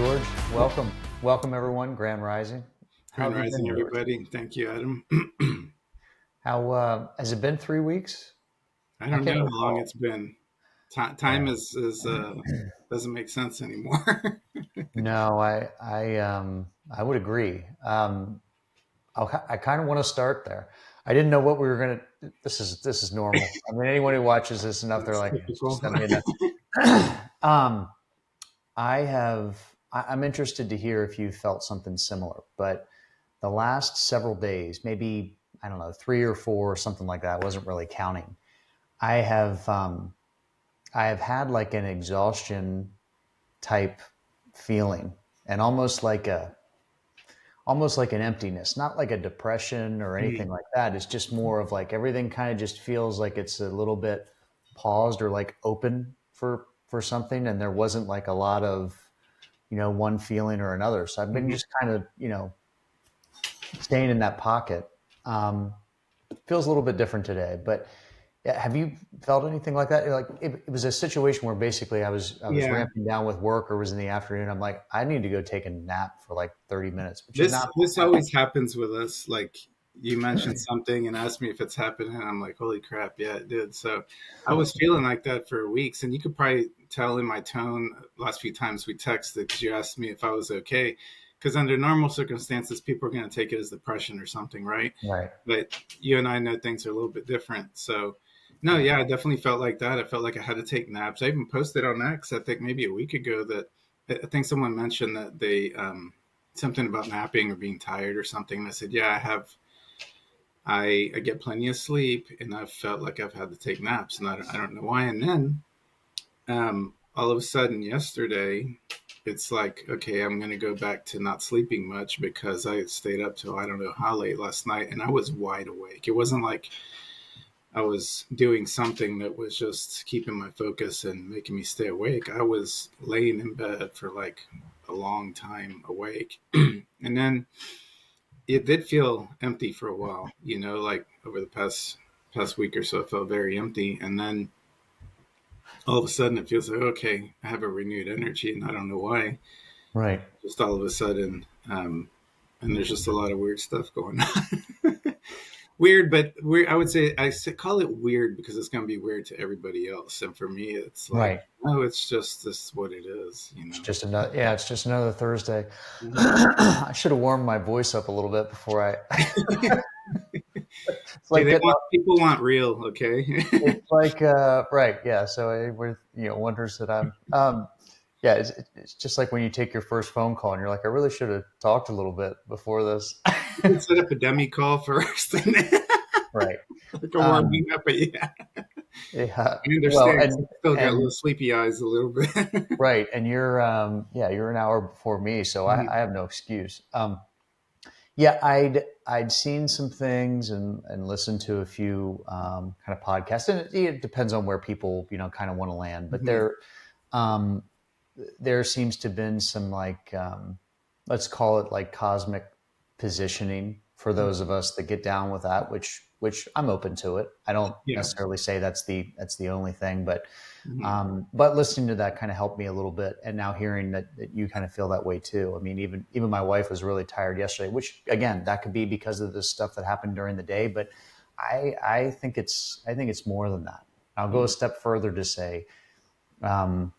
George. Welcome everyone. Grand Rising. How Grand have you been, Rising, George? everybody. Thank you, Adam. How has it been? 3 weeks? I I don't know can't how long recall. it's been. Time Yeah. is doesn't make sense anymore. No, I would agree. I kind of want to start there. I didn't know what we were gonna. This is normal. I mean, anyone who watches this enough, they're That's like, typical. just send me enough. I have. I'm interested to hear if you felt something similar, but the last several days, maybe I don't know, 3 or 4, or something like that. I wasn't really counting. I have I have had like an exhaustion type feeling, and almost like an emptiness, not like a depression or anything Mm, like that. It's just more of like everything kind of just feels like it's a little bit paused or like open for something, and there wasn't like a lot of one feeling or another. So I've been mhm. just kind of staying in that pocket. Feels a little bit different today, but yeah, have you felt anything like that? Like it was a situation where basically I was Yeah, ramping down with work, or was in the afternoon. I'm like, I need to go take a nap for like 30 minutes, which is this not this bad. always happens with us. Like you mentioned something and asked me if it's happening, and I'm like, holy crap, yeah, it did. So I was feeling like that for weeks, and you could probably tell in my tone last few times we texted because you asked me if I was okay. Because under normal circumstances, people are going to take it as depression or something, right? Right. But you and I know things are a little bit different. So, no, yeah, I definitely felt like that. I felt like I had to take naps. I even posted on X, I think maybe a week ago, that I think someone mentioned that they something about napping or being tired or something. And I said, yeah, I have. I get plenty of sleep, and I've felt like I've had to take naps, and I don't know why. And then all of a sudden, yesterday, it's like, okay, I'm going to go back to not sleeping much because I stayed up till I don't know how late last night, and I was wide awake. It wasn't like I was doing something that was just keeping my focus and making me stay awake. I was laying in bed for like a long time awake. And then it did feel empty for a while, like over the past week or so, it felt very empty. And then all of a sudden it feels like, okay, I have a renewed energy, and I don't know why. Right. Just all of a sudden, and there's just a lot of weird stuff going on. Weird, but weird. I would say call it weird because it's going to be weird to everybody else, and for me, it's like, Right. no, it's just this is what it is. It's just another. Yeah, it's just another Thursday. Mhm. I should have warmed my voice up a little bit before I. It's Hey, like getting up. people want real, okay? It's like right. Yeah. So anyone wonders that I'm. Yeah, it's just like when you take your first phone call and you're like, I really should have talked a little bit before this. You can set up a demi call first, and then Right. like a Um, warming up. But yeah, yeah. I Well, understand. 'Cause I still got little and sleepy eyes a little bit. right, and you're an hour before me, so I Mhm. have no excuse. Yeah, I'd seen some things and listened to a few kind of podcasts, and it depends on where people kind of want to land. But Mhm. um, there seems to have been some like let's call it like cosmic positioning for those of us that get down with that, which I'm open to it. I don't Yeah. necessarily say that's the only thing, Mhm. but listening to that kind of helped me a little bit. And now hearing that you kind of feel that way too. I mean, even my wife was really tired yesterday, which again, that could be because of the stuff that happened during the day. But I think it's more than that. I'll go a Mhm. step further to say, um,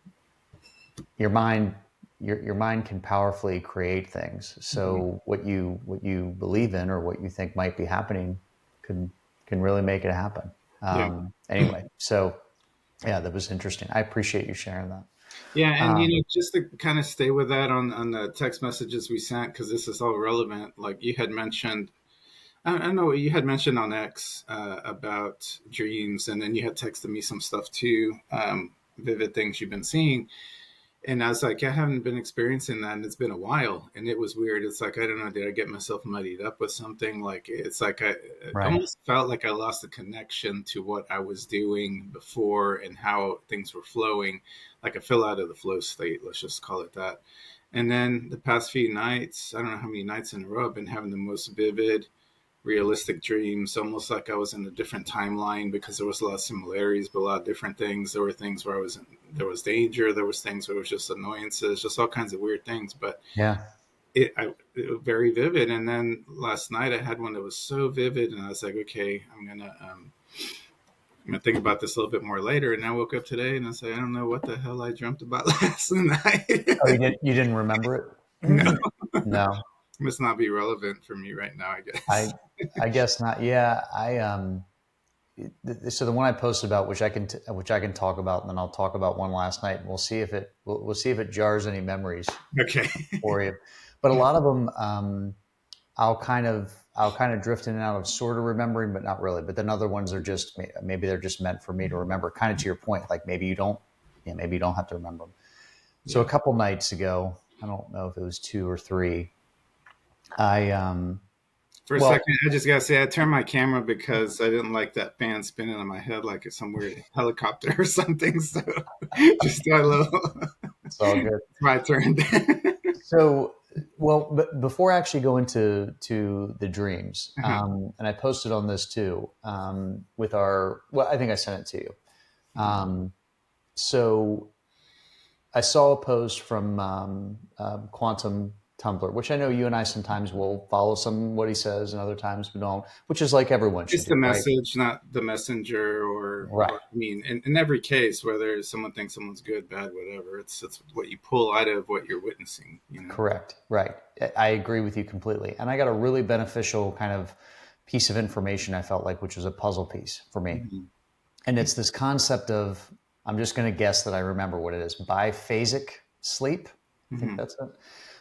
your mind, your mind can powerfully create things. Mhm. So what you believe in or what you think might be happening can can really make it happen. Yeah. Anyway, so yeah, that was interesting. I appreciate you sharing that. Yeah, and Um, just to kind of stay with that on the text messages we sent, because this is all relevant. Like you had mentioned, I know you had mentioned on X about dreams, and then you had texted me some stuff too, vivid things you've been seeing. And I was like, I haven't been experiencing that, and it's been a while, and it was weird. It's like, I don't know, did I get myself muddied up with something? Like, it's like I right. almost felt like I lost the connection to what I was doing before and how things were flowing. Like I fell out of the flow state, let's just call it that. And then the past few nights, I don't know how many nights in a row, I've been having the most vivid, realistic dreams, almost like I was in a different timeline because there was a lot of similarities, but a lot of different things. There were things where I was there was danger, there was things where it was just annoyances, just all kinds of weird things. But Yeah. it was very vivid. And then last night I had one that was so vivid, and I was like, okay, I'm gonna think about this a little bit more later. And I woke up today and I said, I don't know what the hell I dreamt about last night. Oh, you didn't remember No, it? No, must not be relevant for me right now, I guess. I I guess not. Yeah, so the one I posted about, which I can talk about, and then I'll talk about one last night, and we'll see if it jars any memories Okay. for you. But a lot of them, I'll kind of drift in and out of sort of remembering, but not really. But then other ones are just maybe they're just meant for me to remember. Kind of to your point, like maybe you don't have to remember them. So a Yeah. couple nights ago, I don't know if it was two or three. I For a well, second, I just gotta say I turned my camera because I didn't like that fan spinning on my head like it's some weird helicopter or something. So just a little. it's all good. It's my turn. So, well, but before I actually go into the dreams, Uh-huh. and I posted on this too, with our, well, I think I sent it to you. Um, so I saw a post from Quantum Tumblr, which I know you and I sometimes will follow some what he says, and other times we don't, which is like everyone should It's do, the right? message, not the messenger, Right. or I mean, in every case, whether someone thinks someone's good, bad, whatever, it's what you pull out of what you're witnessing, you know? Correct. Right. I agree with you completely. And I got a really beneficial kind of piece of information I felt like, which was a puzzle piece for me. Mm-hmm. And it's this concept of, I'm just going to guess that I remember what it is, biphasic sleep. I think Mm-hmm. that's it.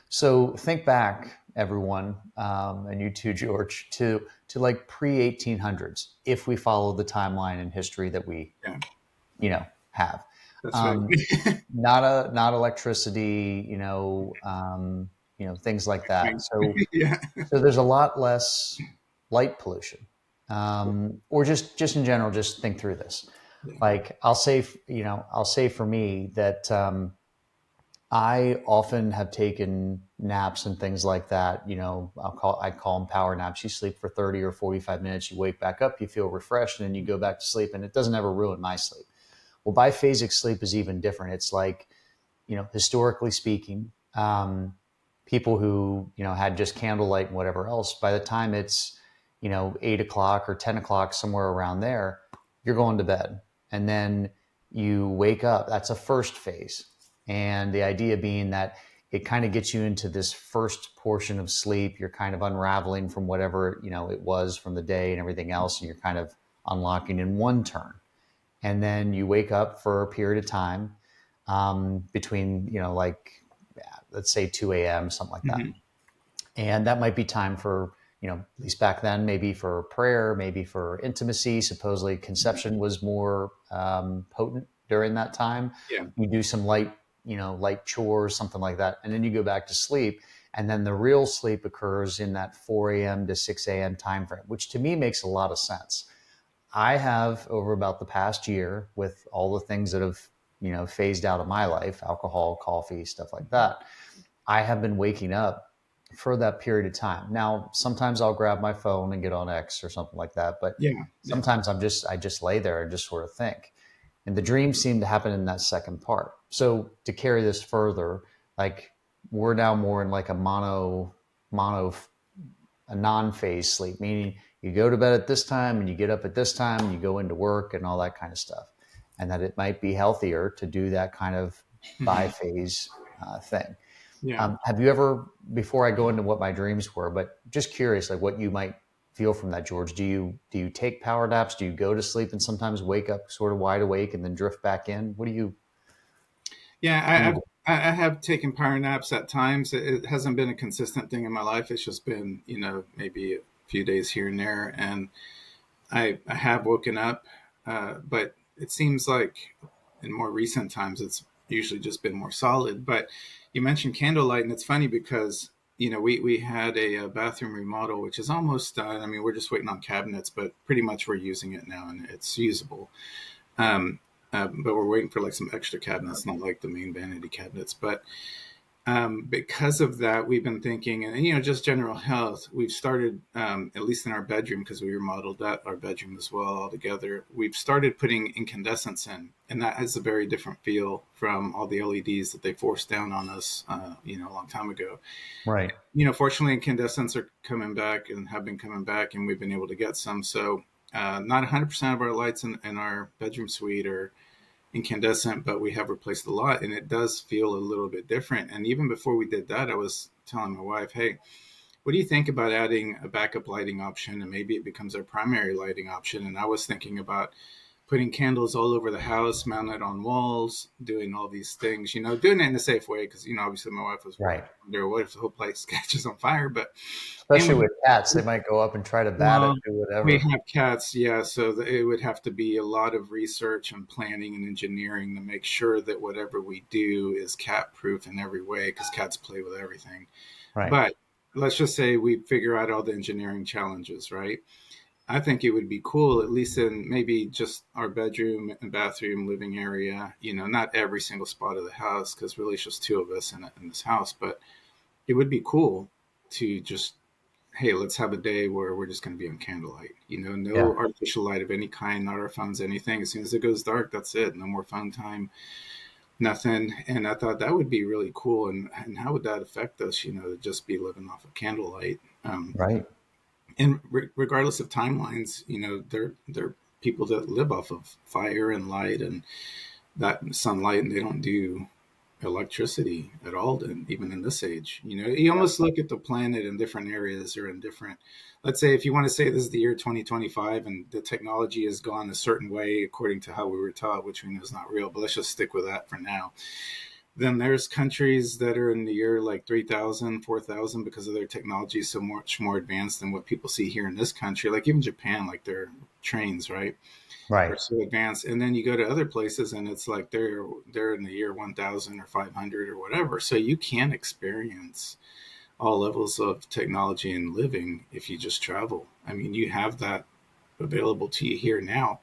So think back, everyone, and you too, George, to like pre 1800s, if we follow the timeline in history that we, Yeah, have. that's right. Um, not electricity, things like that. Yeah. So there's a lot less light pollution, or just in general. Just think through this. Yeah. Like I'll say for me that I often have taken naps and things like that. I call them power naps. You sleep for 30 or 45 minutes, you wake back up, you feel refreshed, and then you go back to sleep, and it doesn't ever ruin my sleep. Well, biphasic sleep is even different. It's like, historically speaking, people who, had just candlelight and whatever else, by the time it's, 8 o'clock or 10 o'clock, somewhere around there, you're going to bed. And then you wake up. That's a first phase. And the idea being that it kind of gets you into this first portion of sleep. You're kind of unraveling from whatever, it was from the day and everything else. And you're kind of unlocking in one turn. And then you wake up for a period of time, between, let's say 2 a.m., something like that. Mm-hmm. And that might be time for, at least back then, maybe for prayer, maybe for intimacy. Supposedly conception was more potent during that time. Yeah. You do some light chores, something like that. And then you go back to sleep. And then the real sleep occurs in that 4 a.m. to 6 a.m. time frame, which to me makes a lot of sense. I have, over about the past year, with all the things that have, phased out of my life, alcohol, coffee, stuff like that, I have been waking up for that period of time. Now, sometimes I'll grab my phone and get on X or something like that, but Yeah. Yeah. sometimes I just lay there and just sort of think. And the dreams seem to happen in that second part. So to carry this further, like we're now more in like mono a non-phase sleep, meaning you go to bed at this time and you get up at this time and you go into work and all that kind of stuff. And that it might be healthier to do that kind of Mm-hmm. biphase thing. Yeah. Have you ever, before I go into what my dreams were, but just curious, like what you might feel from that, George? Do you take power naps? Do you go to sleep and sometimes wake up sort of wide awake and then drift back in? What do Yeah. you do? I have taken power naps at times. It hasn't been a consistent thing in my life. It's just been, maybe a few days here and there. And I have woken up, but it seems like in more recent times, it's usually just been more solid. But you mentioned candlelight, and it's funny because we had a bathroom remodel, which is almost done. I mean, we're just waiting on cabinets, but pretty much we're using it now, and it's usable. Um, but we're waiting for like some extra cabinets, not like the main vanity cabinets. But Because of that, we've been thinking, and just general health. We've started, at least in our bedroom, because we remodeled that our bedroom as well altogether. We've started putting incandescents in, and that has a very different feel from all the LEDs that they forced down on us, a long time ago. Right. Fortunately, incandescents are coming back and have been coming back, and we've been able to get some. So, not 100% of our lights in our bedroom suite are incandescent, but we have replaced a lot, and it does feel a little bit different. And even before we did that, I was telling my wife, hey, what do you think about adding a backup lighting option, and maybe it becomes our primary lighting option? And I was thinking about putting candles all over the house, mounted on walls, doing all these things, doing it in a safe way. Because, obviously my wife was worried, Right. what if the whole place catches on fire? But Especially anyway, with cats, they might go up and try to bat it, well, do we whatever. have cats, yeah. So it would have to be a lot of research and planning and engineering to make sure that whatever we do is cat proof in every way, because cats play with everything. Right. But let's just say we figure out all the engineering challenges, right? I think it would be cool, at least in maybe just our bedroom and bathroom, living area, not every single spot of the house, because really it's just two of us in this house. But it would be cool to just, hey, let's have a day where we're just going to be on candlelight. Yeah. No artificial light of any kind, not our phones, anything. As soon as it goes dark, that's it. No more phone time, nothing. And I thought that would be really cool. And how would that affect us? To just be living off of candlelight. Right. And regardless of timelines, they're people that live off of fire and light and that sunlight, and they don't do electricity at all, and even in this age. You Yeah. almost look at the planet in different areas or in different, let's say, if you want to say this is the year 2025 and the technology has gone a certain way according to how we were taught, which we know is not real, but let's just stick with that for now. Then there's countries that are in the year like 3,000, 4,000, because of their technology is so much more advanced than what people see here in this country. Like even Japan, like their trains, right, are Right. so advanced. And then you go to other places and it's like they're in the year 1,000 or 500 or whatever. So you can experience all levels of technology and living if you just travel. I mean, you have that available to you here now.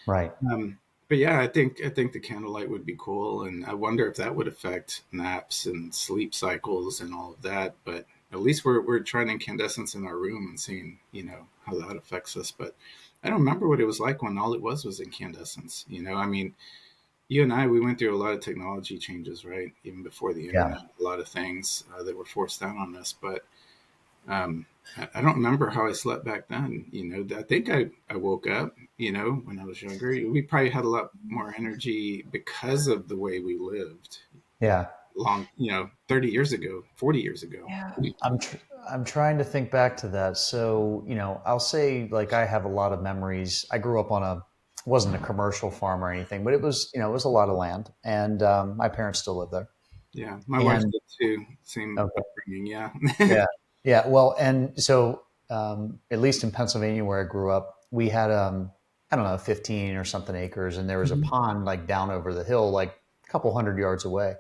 Right. Um, but yeah, I think the candlelight would be cool, and I wonder if that would affect naps and sleep cycles and all of that. But at least we're trying incandescence in our room and seeing how that affects us. But I don't remember what it was like when all it was incandescence. I mean, you and I, we went through a lot of technology changes, right? Even before the Yeah. internet, a lot of things that were forced down on us. But um, I don't remember how I slept back then. I think I woke up, when I was younger. We probably had a lot more energy because of the way we lived Yeah. 30 years ago, 40 years ago. Yeah. I'm trying to think back to that. So, I'll say like I have a lot of memories. I grew up on wasn't a commercial farm or anything, but it was a lot of land, and my parents still live there. Yeah, my wife And did too. Same okay, upbringing. Yeah. yeah, yeah. Well, and so at least in Pennsylvania where I grew up, we had I don't know, 15 or something acres, and there was a Mhm. pond like down over the hill, like a couple hundred yards away.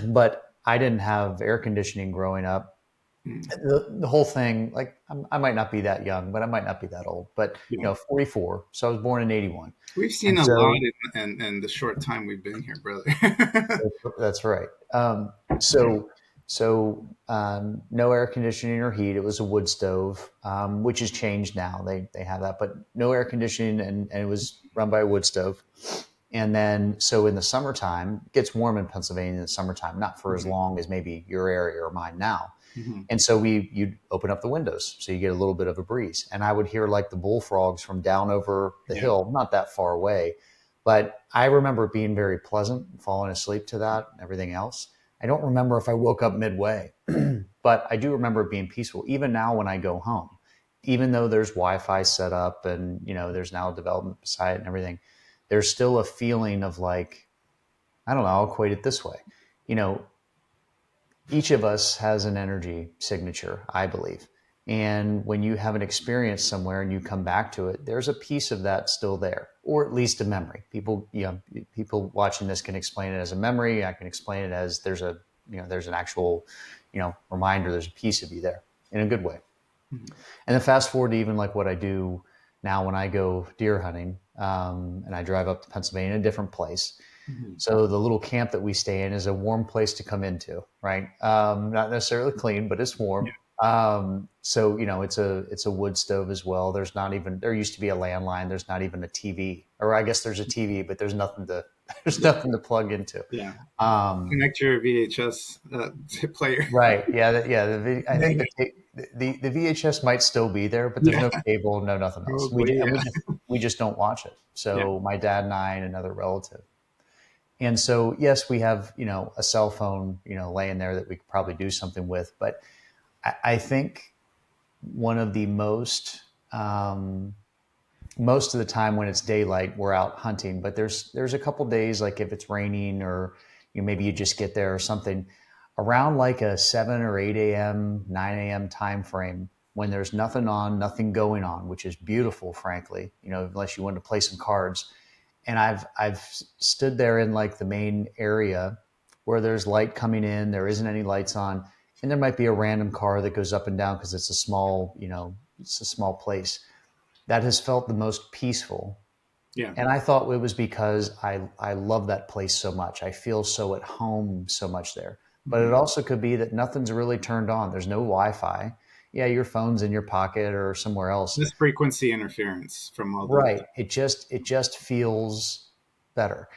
But I didn't have air conditioning growing up. Mm. The whole thing, like I might not be that young, but I might not be that old. But Yeah. 44, so I was born in 81, We've seen and a lot so in the short time we've been here, brother. that's right. So no air conditioning or heat. It was a wood stove, which has changed now. They have that, but no air conditioning, and it was run by a wood stove. And then, so in the summertime, it gets warm in Pennsylvania in the summertime, not for as Mhm. long as maybe your area or mine now. Mhm. And so you'd open up the windows so you get a little bit of a breeze. And I would hear like the bullfrogs from down over the Yeah. hill, not that far away. But I remember it being very pleasant, falling asleep to that and everything else. I don't remember if I woke up midway, but I do remember it being peaceful. Even now when I go home, even though there's Wi-Fi set up and there's now development beside it and everything, there's still a feeling of like, I don't know, I'll equate it this way. You know, each of us has an energy signature, I believe. And when you have an experience somewhere and you come back to it, there's a piece of that still there, or at least a memory. People watching this can explain it as a memory. I can explain it as there's an actual, reminder. There's a piece of you there in a good way. Mhm. And then fast forward to even like what I do now when I go deer hunting, and I drive up to Pennsylvania, a different place. Mhm. So the little camp that we stay in is a warm place to come into, right? Not necessarily clean, but it's Yeah. warm. So it's a wood stove as well. There's not even there used to be a landline. There's not even a TV, or I guess there's a TV, but there's nothing to there's nothing to plug into. Yeah. Um, Connect your VHS player. right? Yeah, I think the VHS might still be there, but there's Yeah, no cable, no nothing else. probably. Yeah. We just don't watch it. Yeah. So my dad and I and another relative. And so, yes, we have, a cell phone, laying there that we could probably do something with. But I think one of the most of the time when it's daylight, we're out hunting. But there's a couple days, like if it's raining or maybe you just get there or something around like a 7 or 8 a.m., 9 a.m. time frame when there's nothing on, nothing going on, which is beautiful, frankly, unless you want to play some cards. And I've stood there in like the main area where there's light coming in, there isn't any lights on, and there might be a random car that goes up and down because it's a small place. That has felt the most peaceful. Yeah. And I thought it was because I love that place so much. I feel so at home so much there. But it Mhm. also could be that nothing's really turned on. There's no Wi-Fi. Yeah, your phone's in your pocket or somewhere else. This frequency interference from all the. Right. It just feels better.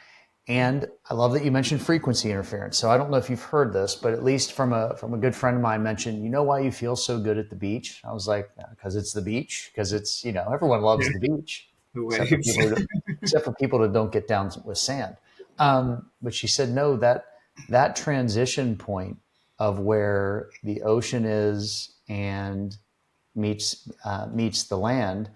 And I love that you mentioned frequency interference. So I don't know if you've heard this, but at least from a good friend of mine mentioned, why you feel so good at the beach? I was like, because it's the beach, because it's, everyone loves Yeah, the beach, the except for waves. people that don't get down with sand. But she said, no, that transition point of where the ocean is and meets the land.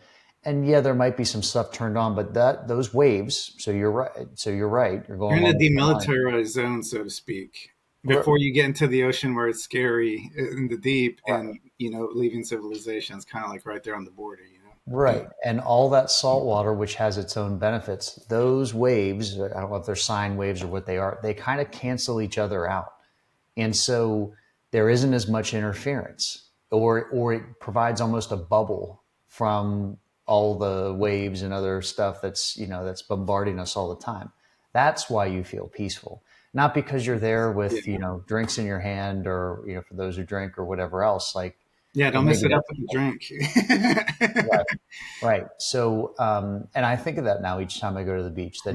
And yeah, there might be some stuff turned on, but those waves. So you're right. So you're right. You're You're going in a along with the line. demilitarized zone, so to speak, before you get into the ocean where it's scary in the deep, Right. and leaving civilization is kind of like right there on the border. Right. And all that salt water, which has its own benefits, those waves, I don't know if they're sine waves or what they are, they kind of cancel each other out. And so there isn't as much interference, or it provides almost a bubble from all the waves and other stuff that's bombarding us all the time. That's why you feel peaceful, not because you're there Yeah, with drinks in your hand, or for those who drink or whatever else. Like, yeah. Don't mess maybe it up that's with the drink. right. Right. So, and I think of that now each time I go to the beach, that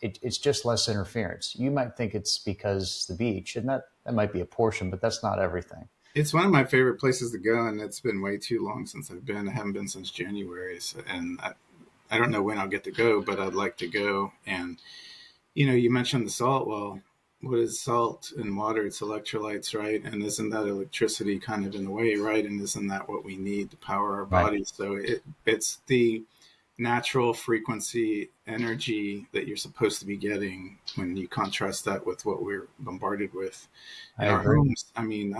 it's just less interference. You might think it's because the beach, and that might be a portion, but that's not everything. It's one of my favorite places to go, and it's been way too long since I've been. I haven't been since January, so, and I don't know when I'll get to go, but I'd like to go. And you mentioned the salt. Well, what is salt and water? It's electrolytes, right? And isn't that electricity kind of in the way, right? And isn't that what we need to power our Right. bodies? So it's the natural frequency energy that you're supposed to be getting when you contrast that with what we're bombarded with I in our agree. homes. I mean,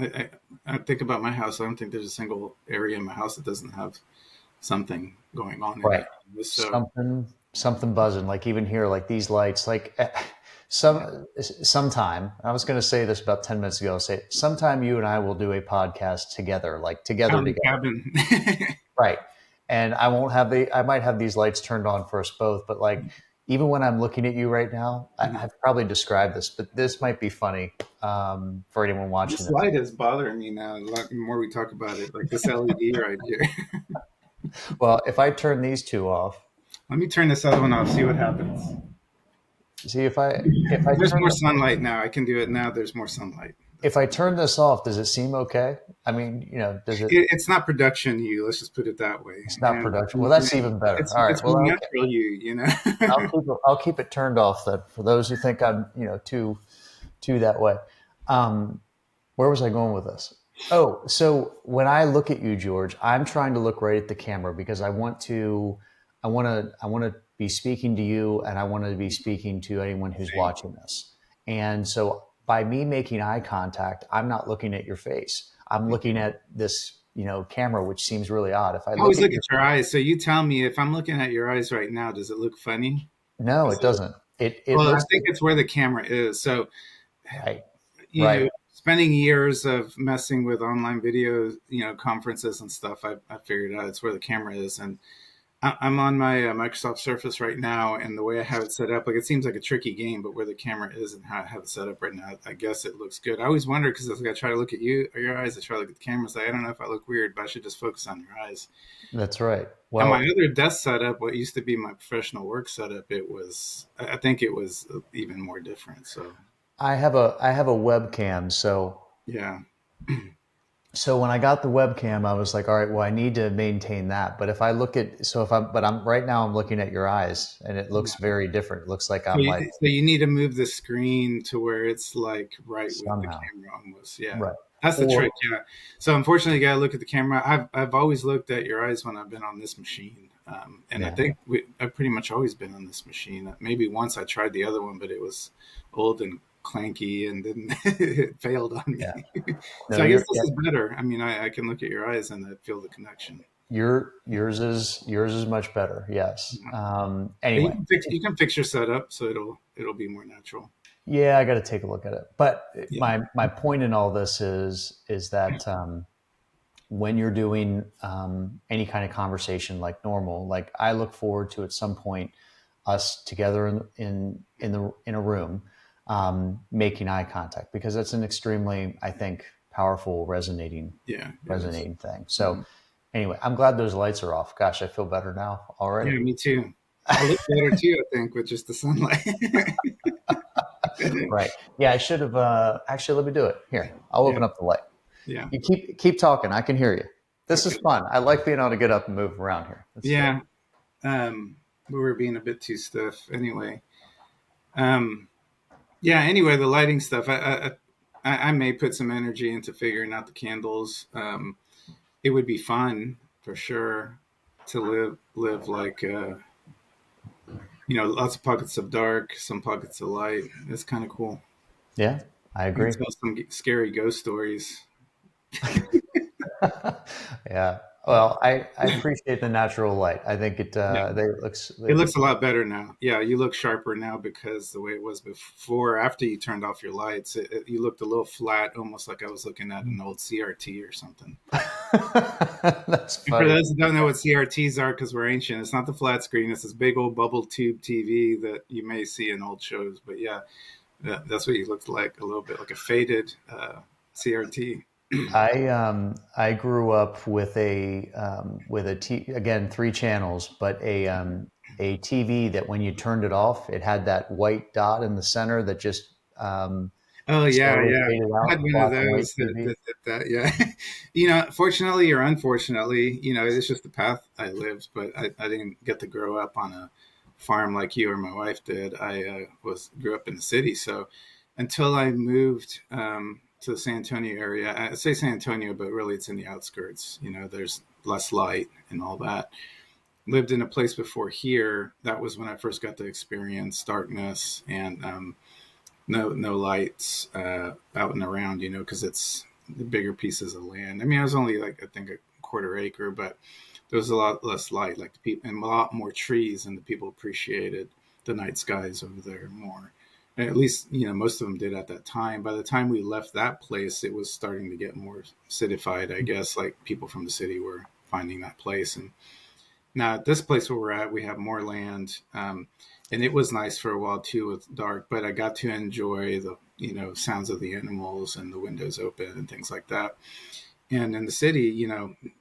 I think about my house. I don't think there's a single area in my house that doesn't have something going on in Right. it. So Something buzzing. Like even here, like these lights, like sometime, I was going to say this about 10 minutes ago. I'll say sometime you and I will do a podcast together, like out together, in the together. cabin. Right. And I might have these lights turned on for us both, but like, even when I'm looking at you right now, I've probably described this, but this might be funny for anyone watching This this. light is bothering me now. The more we talk about it, like this LED right here. Well, if I turn these two off, Let me turn this other one off. See what happens. see if I There's turn more sunlight now. I can do it now. There's more sunlight. if I turn this off, does it seem okay? I mean, does it? It's not production you. Let's just put it that way. It's not And production. Well, that's even better. All right. it's Well, more okay. natural you. I'll keep it turned off then. For those who think I'm too that way. Um, where was I going with this? Oh, so when I look at you, George, I'm trying to look right at the camera because I want to be speaking to you, and I want to be speaking to anyone who's Same. watching this. And so by me making eye contact, I'm not looking at your face. I'm looking at this, camera, which seems really odd. If I I look always at look your at your eyes. So you tell me if I'm looking at your eyes right now, does it look funny? No, Does it it, doesn't. It well, I looks think it's where the camera is. So right, right. spending years of messing with online videos, conferences and stuff, I figured out it's where the camera is. And I'm on my Microsoft Surface right now, and the way I have it set up, like it seems like a tricky game, but where the camera is and how I have it set up right now, I guess it looks good. I always wonder because I try to look at you or your eyes, I try to look at the camera, so I don't know if I look weird, but I should just focus on your eyes. That's right. And my Well, other desk setup, what used to be my professional work setup, I think it was even more different. So I have a webcam, yeah, so when I got the webcam, I was like, all right, well, I need to maintain that. But if I look at, so if I'm, but I'm right now, I'm looking at your eyes, and it looks yeah. very different. It looks like So I'm you, like so you need to move the screen to where it's like right with the somehow camera almost. Yeah. right. That's the trick, Or yeah. So unfortunately, you gotta look at the camera. I've always looked at your eyes when I've been on this machine, and I yeah, think I've pretty much always been on this machine. Maybe once I tried the other one, but it was old and clanky, and then it failed on yeah. me. No, So I guess yeah, this is better. I mean, I can look at your eyes and I feel the connection. yours is much better. Yes. Yeah. But Anyway, you can fix your setup so it'll be more natural. yeah, I got to take a look at it. But Yeah. my point in all this is that when you're doing any kind of conversation like normal, like I look forward to at some point us together in a room making eye contact, because that's an extremely, I think, powerful Yeah, it is. resonating thing. So Mhm. anyway, I'm glad those lights are off. Gosh, I feel better now already. Yeah, me too. I look better too, I think, with just the sunlight. Right. Yeah, I should have actually, let me do it. Here, I'll Yeah, open up the light. yeah, You keep talking. I can hear you. This is okay. fun. I like being able to get up and move around here. It's good. Yeah, we were being a bit too stiff anyway. Um, yeah, anyway, the lighting stuff, I may put some energy into figuring out the candles. It would be fun for sure to live like lots of pockets of dark, some pockets of light. It's kind of cool. Yeah, I You can agree. tell some scary ghost stories. Yeah. Well, I appreciate the natural light. I think Yeah, they looks it it, looks a lot better now. Yeah, you look sharper now because the way it was before, after you turned off your lights, you looked a little flat, almost like I was looking at an old CRT or something. that's And for funny. those who don't know what CRTs are, because we're ancient, it's not the flat screen. It's this big old bubble tube TV that you may see in old shows. But yeah, that's what you looked like, a little bit like a faded CRT. I grew up with a again, three channels, but a TV that when you turned it off, it had that white dot in the center that just Oh yeah, slowly yeah. faded I had out. one of Black and white those TV. that did that. Yeah, fortunately or unfortunately, it's just the path I lived. But I didn't get to grow up on a farm like you or my wife did. I was grew up in the city, so until I moved to the San Antonio area, I say San Antonio, but really it's in the outskirts. There's less light and all that. Lived in a place before here. That was when I first got to experience darkness and no lights out and around, because it's the bigger pieces of land. I mean, I was only like I think a quarter acre, but there was a lot less light, like the people, and a lot more trees, and the people appreciated the night skies over there more. And at least most of them did at that time. By the time we left that place, it was starting to get more citified. I guess like people from the city were finding that place, and now at this place where we're at, we have more land, and it was nice for a while too with dark. But I got to enjoy the sounds of the animals and the windows open and things like that. And in the city,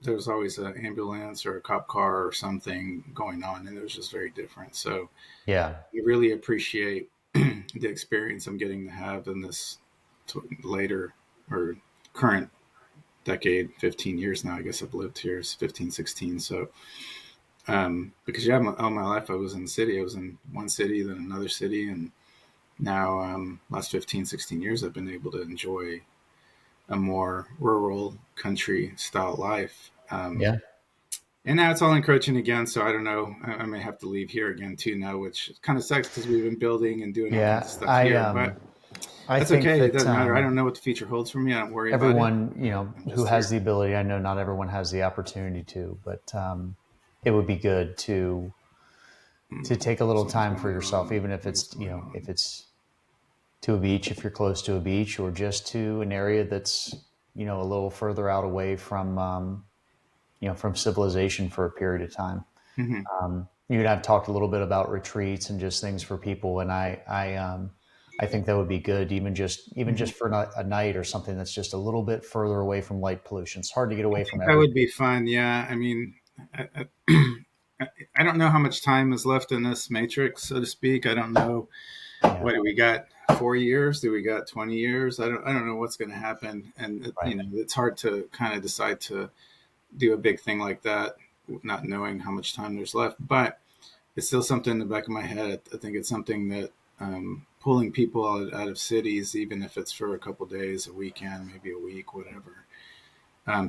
there's always an ambulance or a cop car or something going on, and it was just very different. So Yeah. I really appreciate the experience I'm getting to have in this later or current decade, 15 years now. I guess I've lived here, it's 15, 16. So because yeah, all my life I was in the city. I was in one city, then another city, and now last 15, 16 years I've been able to enjoy a more rural country style life. Yeah. And now it's all encroaching again, so I don't know. I may have to leave here again too now, which kind of sucks because we've been building and doing all kinds of Yeah. stuff here. But I that's think okay. It that doesn't matter. I don't know what the future holds for me. I don't worry about it. everyone, I'm who just has here. the ability, I know not everyone has the opportunity to, but it would be good to take a little Something's time for going yourself, on. even if What is it's, going if on? it's to a beach, if you're close to a beach, or just to an area that's, a little further out away from, from civilization for a period of time. Hmm. You and I've talked a little bit about retreats and just things for people, and I think that would be good, even Hmm. just for a night or something that's just a little bit further away from light pollution. It's hard to get away from That would everything. be fun. Yeah. I mean, I, I don't know how much time is left in this matrix, so to speak. I don't know. Yeah, What do we got? 4 years? Do we got 20 years? I don't know what's going to happen. And, right. it's hard to kind of decide to do a big thing like that, not knowing how much time there's left. But it's still something in the back of my head. I think it's something that, pulling people out of cities, even if it's for a couple days, a weekend, maybe a week, whatever,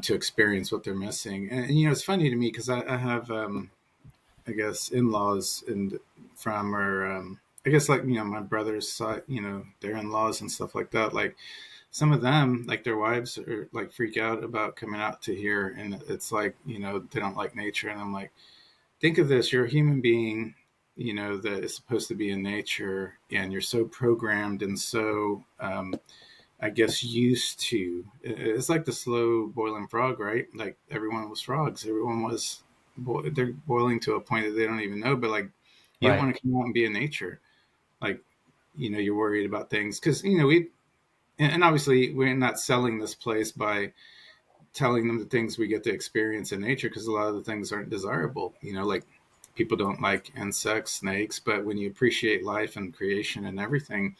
to experience what they're missing. And it's funny to me because I have, I guess, in-laws and from or I guess like my brother's side, their in-laws and stuff like that. Like some of them, like their wives are like freak out about coming out to here, and it's like they don't like nature, and I'm like, think of this: you're a human being, that is supposed to be in nature, and you're so programmed and so, I guess, used to. It's like the slow boiling frog, right? Like everyone was frogs. Everyone was. They're boiling to a point that they don't even know. But like, you don't Right. want to come out and be in nature. Like, you're worried about things because we. And obviously, we're not selling this place by telling them the things we get to experience in nature because a lot of the things aren't desirable. Like people don't like insects, snakes, but when you appreciate life and creation and everything,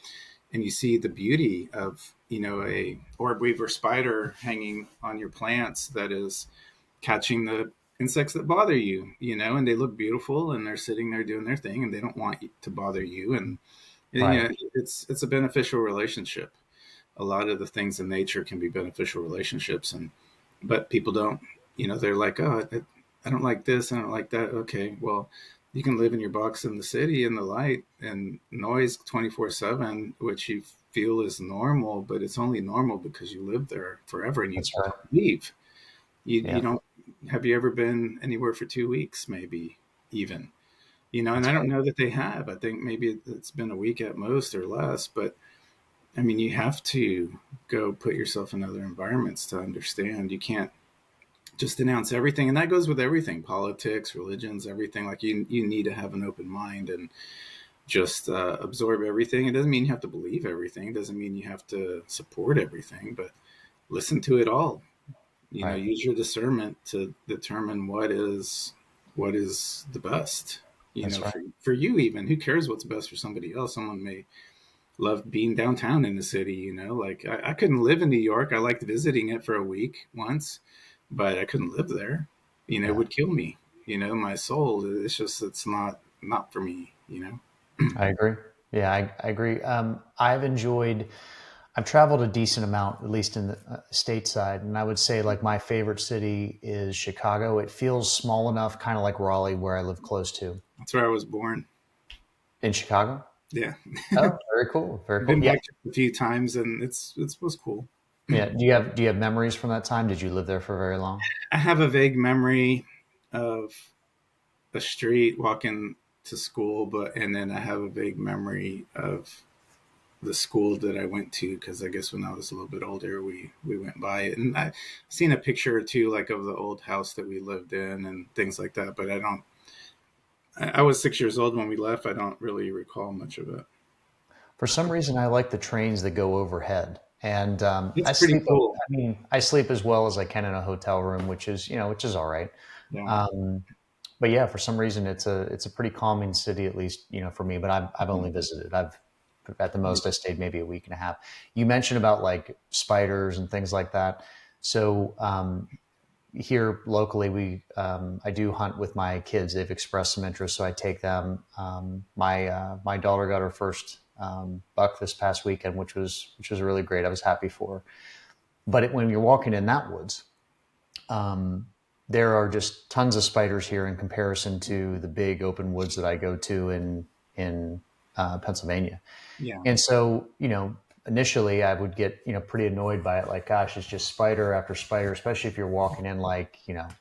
and you see the beauty of a orb weaver spider hanging on your plants that is catching the insects that bother you, and they look beautiful and they're sitting there doing their thing and they don't want to bother you, and Right. it's a beneficial relationship. A lot of the things in nature can be beneficial relationships, and but people don't. They're like, oh, I don't like this, I don't like that. Okay, well, you can live in your box in the city in the light and noise 24/7, which you feel is normal, but it's only normal because you live there forever and you That's right. don't leave. You Yeah, don't. Have you ever been anywhere for 2 weeks, maybe even? And that's I don't right. know that they have. I think maybe it's been a week at most or less, but I mean, you have to go put yourself in other environments to understand. You can't just announce everything, and that goes with everything: politics, religions, everything. Like you need to have an open mind and just absorb everything. It doesn't mean you have to believe everything. It doesn't mean you have to support everything, but listen to it all. Right. Use your discernment to determine what is the best. That's right. For you, even who cares what's best for somebody else? Someone may love being downtown in the city. Like I couldn't live in New York. I liked visiting it for a week once, but I couldn't live there. It Yeah, would kill me. My soul. It's not for me. I agree. Yeah, I agree. I've traveled a decent amount, at least in the stateside, and I would say like my favorite city is Chicago. It feels small enough, kind of like Raleigh, where I live close to. That's where I was born. In Chicago? Yeah, Oh, very cool. Very cool. been Yeah. back a few times, and it was cool. Yeah. Do you have memories from that time? Did you live there for very long? I have a vague memory of a street walking to school, and then I have a vague memory of the school that I went to because I guess when I was a little bit older, we went by it, and I've seen a picture or two like of the old house that we lived in and things like that. But I don't. I was 6 years old when we left. I don't really recall much of it. For some reason, I like the trains that go overhead, and It's pretty cool. I mean, I sleep as well as I can in a hotel room, which is all right. Yeah. Um, but yeah, for some reason, it's a pretty calming city, at least for me. But I've only visited. I've at the most I stayed maybe a week and a half. You mentioned about like spiders and things like that. So here locally, we I do hunt with my kids. They've expressed some interest, so I take them. My daughter got her first buck this past weekend, which was really great. I was happy for her. But when you're walking in that woods, um, there are just tons of spiders here in comparison to the big open woods that I go to in Pennsylvania. Yeah. And so, initially I would get, pretty annoyed by it. Like, gosh, it's just spider after spider, especially if you're walking in like,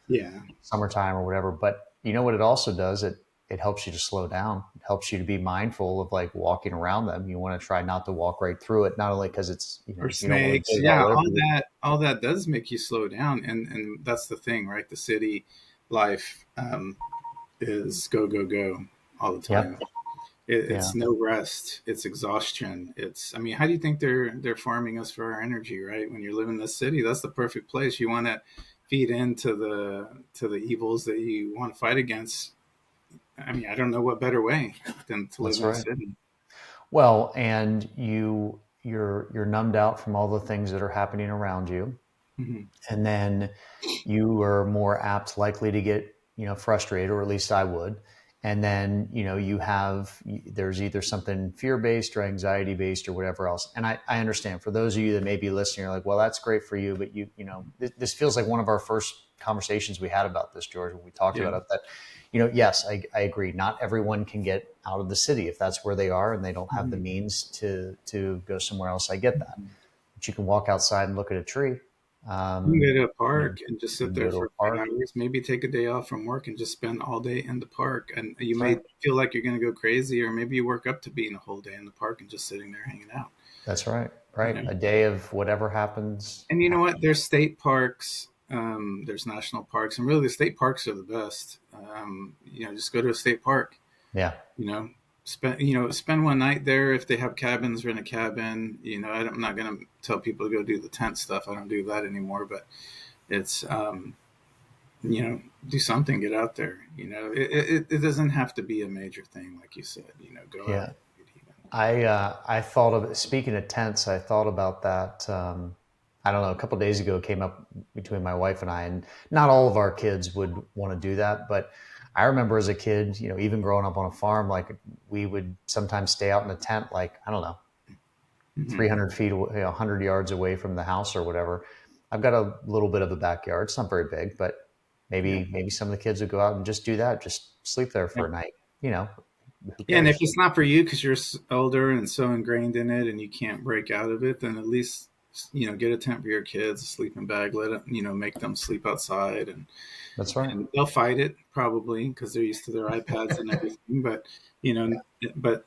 Yeah. summertime or whatever. But you know what it also does? It helps you to slow down. It helps you to be mindful of like walking around them. You want to try not to walk right through it, not only because it's, Or you don't want snakes. to dig Yeah, all over you. all that does make you slow down, and that's the thing, right? The city life. is go, go, go all the Yeah. time. Yeah. It's no rest. It's exhaustion. I mean, how do you think they're farming us for our energy, right? When you live in the city, that's the perfect place. You want to feed into the evils that you want to fight against. I mean, I don't know what better way than to live That's in a right. city. Well, and you're numbed out from all the things that are happening around you. Hmm. And then you are more apt likely to get, frustrated, or at least I would. And then, there's either something fear based or anxiety based or whatever else. And I understand for those of you that may be listening, you're like, well, that's great for you. But this feels like one of our first conversations we had about this, George, when we talked Yeah. about it, that, yes, I agree. Not everyone can get out of the city if that's where they are and they don't have the Hmm. means to go somewhere else. I get that. But you can walk outside and look at a tree. You can Um, go to a you, park and just you sit can there go to a for eight park. hours. Maybe take a day off from work and just spend all day in the park. And you That's may right. feel like you're going to go crazy, or maybe you work up to being a whole day in the park and just sitting there hanging out. That's right. You Right. know, A day of whatever happens. and you know what? There's state parks, there's national parks, and really the state parks are the best. Just go to a state park. Yeah. You know, spend one night there. If they have cabins, rent a cabin. I'm not gonna tell people to go do the tent stuff. I don't do that anymore. But it's do something, get out there. It doesn't have to be a major thing, like you said. Go out. Yeah. I thought of, speaking of tents, I thought about that. I don't know, a couple of days ago it came up between my wife and I, and not all of our kids would want to do that, but I remember as a kid, even growing up on a farm, like we would sometimes stay out in a tent, like, I don't know, Hmm. 300 feet away, 100 yards away from the house or whatever. I've got a little bit of a backyard. It's not very big, but Yeah. maybe some of the kids would go out and just do that, just sleep there Yeah. for a night. You know, who Yeah, and if cares? it's not for you because you're older and so ingrained in it and you can't break out of it, then at least get a tent for your kids, a sleeping bag. Let it, make them sleep outside, and That's right. and they'll fight it probably because they're used to their iPads and everything. But you know, but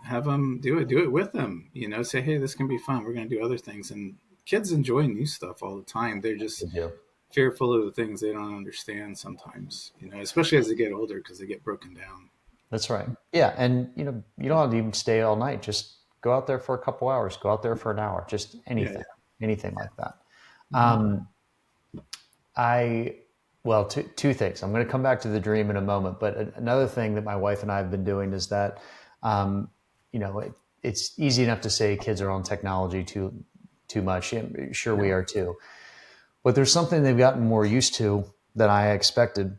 have them do it with them. Say, hey, this can be fun. We're going to do other things, and kids enjoy new stuff all the time. They're They just do. fearful of the things they don't understand sometimes. Especially as they get older because they get broken down. That's right. Yeah, and you don't have to even stay all night. Just go out there for a couple hours. Go out there for an hour. Just Yeah, yeah. anything like that. Hmm. Um, I well, two things. I'm going to come back to the dream in a moment, but another thing that my wife and I have been doing is that, um, it's easy enough to say kids are on technology too much. And sure, Yeah, we are too. But there's something they've gotten more used to than I expected.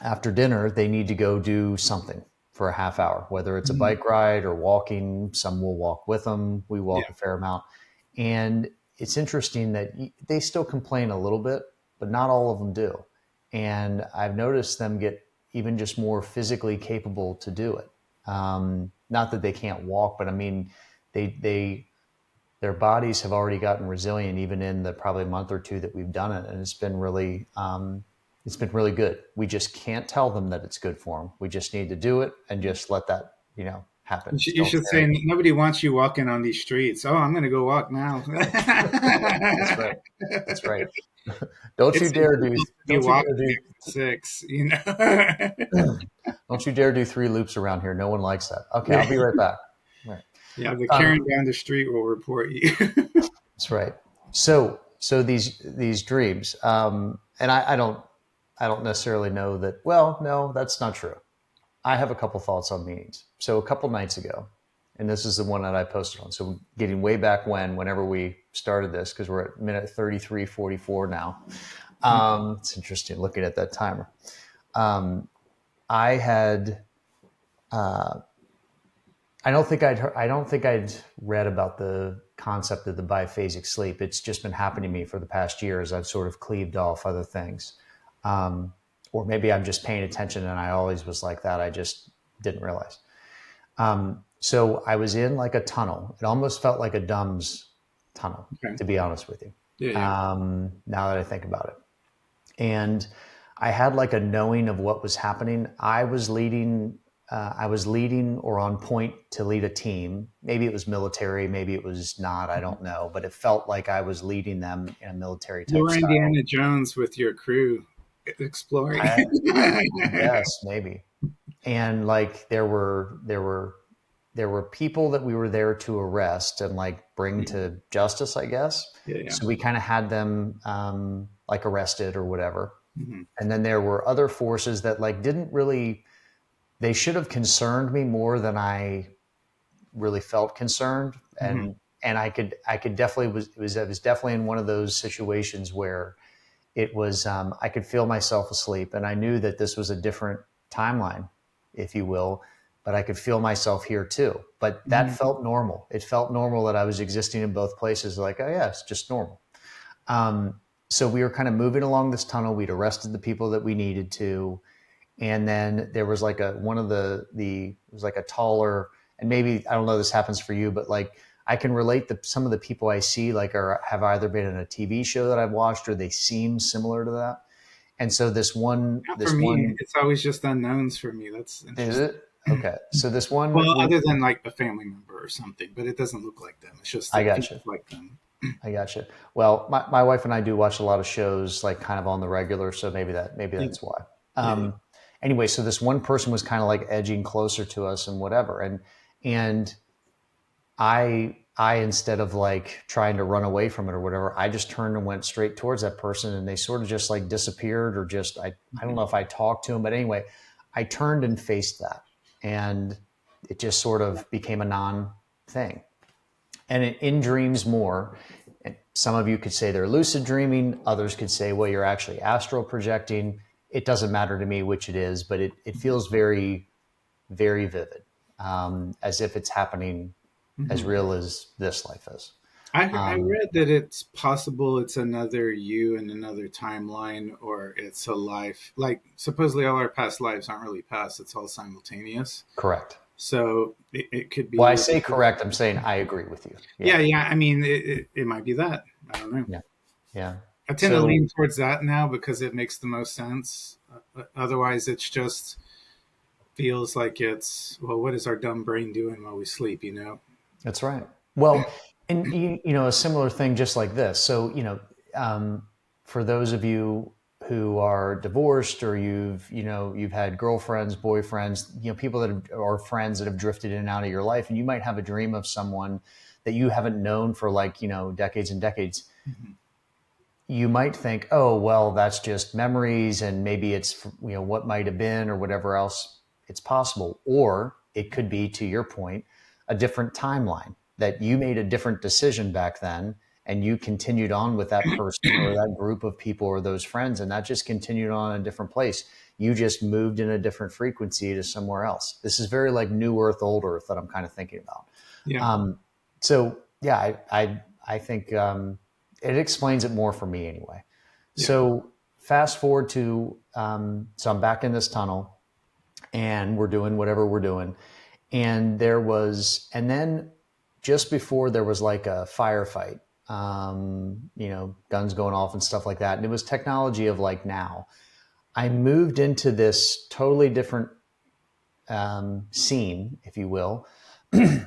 After dinner, they need to go do something for a half hour, whether it's a hmm, bike ride or walking. Some will walk with them. We walk yeah. a fair amount. And it's interesting that they still complain a little bit, but not all of them do. And I've noticed them get even just more physically capable to do it. Not that they can't walk, but I mean, they their bodies have already gotten resilient even in the probably month or two that we've done it, and it's been really good. We just can't tell them that it's good for them. We just need to do it and just let that happen. You Don't should say say anything. nobody wants you walking on these streets. Oh, I'm going to go walk now. That's right. That's right. Don't you It's dare illegal do to be don't you dare walking do after 6. don't you dare do three loops around here. No one likes that. Okay, I'll be right back. All right. Yeah, the Um, Karen down the street will report you. that's right. So these dreams, and I don't necessarily know that. Well, no, that's not true. I have a couple thoughts on meetings. So a couple nights ago, and this is the one that I posted on. So getting way back whenever we started this, because we're at minute 33:44 now. It's interesting looking at that timer. Um, I had, uh, I don't think I'd read about the concept of the biphasic sleep. It's just been happening to me for the past year as I've sort of cleaved off other things. Um, or maybe I'm just paying attention and I always was like that. I just didn't realize. So I was in like a tunnel. It almost felt like a DUMS tunnel, Okay. to be honest with you. Yeah, yeah. Now that I think about it, and I had like a knowing of what was happening. I was leading or on point to lead a team. Maybe it was military, maybe it was not. I don't know, but it felt like I was leading them in a military You type were style. Indiana Jones with your crew. exploring. I guess maybe. And like there were people that we were there to arrest and like bring Yeah, to justice, I guess. yeah, yeah. So we kind of had them like arrested or whatever. Hmm. And then there were other forces that like didn't really. They should have concerned me more than I really felt concerned. Hmm. And I could definitely was definitely in one of those situations where it was I could feel myself asleep, and I knew that this was a different timeline, if you will, but I could feel myself here too. But that Hmm. felt normal. It felt normal that I was existing in both places. Like, oh yeah, it's just normal. Um, so we were kind of moving along this tunnel. We'd arrested the people that we needed to, and then there was like a one of the it was like a taller, and maybe I don't know this happens for you, but like I can relate to some of the people I see like are have either been in a TV show that I've watched or they seem similar to that. And so Not for this me. one It's always just unknowns for me. That's is interesting. it okay. So this one Well, we other than like a family member or something, but it doesn't look like them. It's just I it got feels you. like them. I got you. Well, my wife and I do watch a lot of shows like kind of on the regular, so maybe Yeah, that's why. yeah, yeah. Anyway, so this one person was kind of like edging closer to us and whatever, and I instead of like trying to run away from it or whatever, I just turned and went straight towards that person, and they sort of just like disappeared or just I don't Mhm. know if I talked to him, but anyway, I turned and faced that, and it just sort of became a non thing. And in dreams more, and some of you could say they're lucid dreaming, others could say, well, you're actually astral projecting. It doesn't matter to me which it is, but it feels very, very vivid, as if it's happening as Mhm. real as this life is. I Um, read that it's possible it's another you in another timeline, or it's a life. Like supposedly all our past lives aren't really past; it's all simultaneous. correct. So it could Well, I be. say correct. I'm saying I agree with you. Yeah. Yeah, yeah. I mean, it might be that. I don't know. Yeah. Yeah. I tend to So lean towards that now because it makes the most sense. Otherwise, it's just feels like it's, well, what is our dumb brain doing while we sleep? You know? that's right. Well, and a similar thing just like this. So, um, for those of you who are divorced or you've had girlfriends, boyfriends, people that are friends that have drifted in and out of your life, and you might have a dream of someone that you haven't known for like, decades and decades. Hmm. You might think, oh, well, that's just memories and maybe it's, what might have been or whatever else. It's possible. Or it could be, to your point, a different timeline that you made a different decision back then and you continued on with that person or that group of people or those friends and that just continued on in a different place. You just moved in a different frequency to somewhere else. This is very like new earth, old earth that I'm kind of thinking about. Yeah, So yeah, I think it explains it more for me anyway. yeah. So fast forward to so I'm back in this tunnel and we're doing whatever we're doing, and then just before there was like a firefight, guns going off and stuff like that, and it was technology of like now. I moved into this totally different scene, if you will,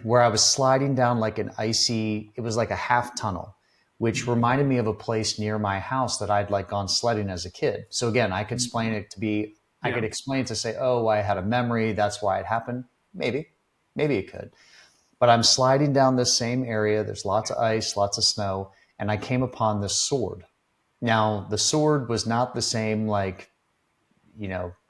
where I was sliding down like an icy, it was like a half tunnel, which reminded me of a place near my house that I'd like gone sledding as a kid. So again, I Yeah. could explain it to say, oh, I had a memory. That's why it happened. Maybe it could. But I'm sliding down this same area. There's lots of ice, lots of snow. And I came upon this sword. Now, the sword was not the same, like,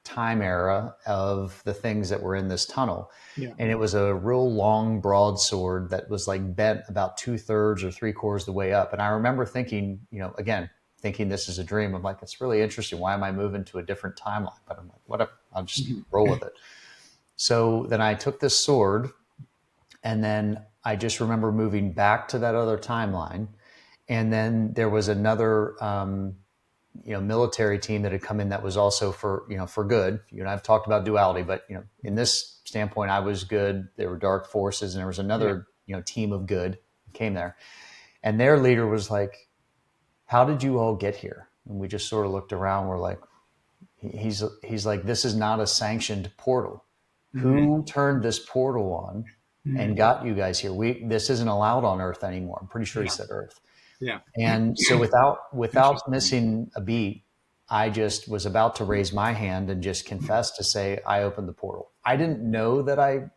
time era of the things that were in this tunnel. Yeah. And it was a real long broadsword that was like bent about 2/3 or 3/4 the way up. And I remember thinking, again, thinking this is a dream. I'm like, it's really interesting. Why am I moving to a different timeline? But I'm like, whatever, I'll just Mhm. roll with it. So then I took this sword, and then I just remember moving back to that other timeline. And then there was another military team that had come in that was also for good. You and I've talked about duality, but in this standpoint, I was good. There were dark forces, and there was Yeah. another team of good came there, and their leader was like, "How did you all get here?" And we just sort of looked around. We're like, he's like, "This is not a sanctioned portal. Hmm. Who turned this portal on Hmm. and got you guys here? This isn't allowed on Earth anymore." I'm pretty sure he Yeah. said Earth. Yeah. And so without Interesting. missing a beat, I just was about to raise my hand and just confess to say I opened the portal. I didn't know that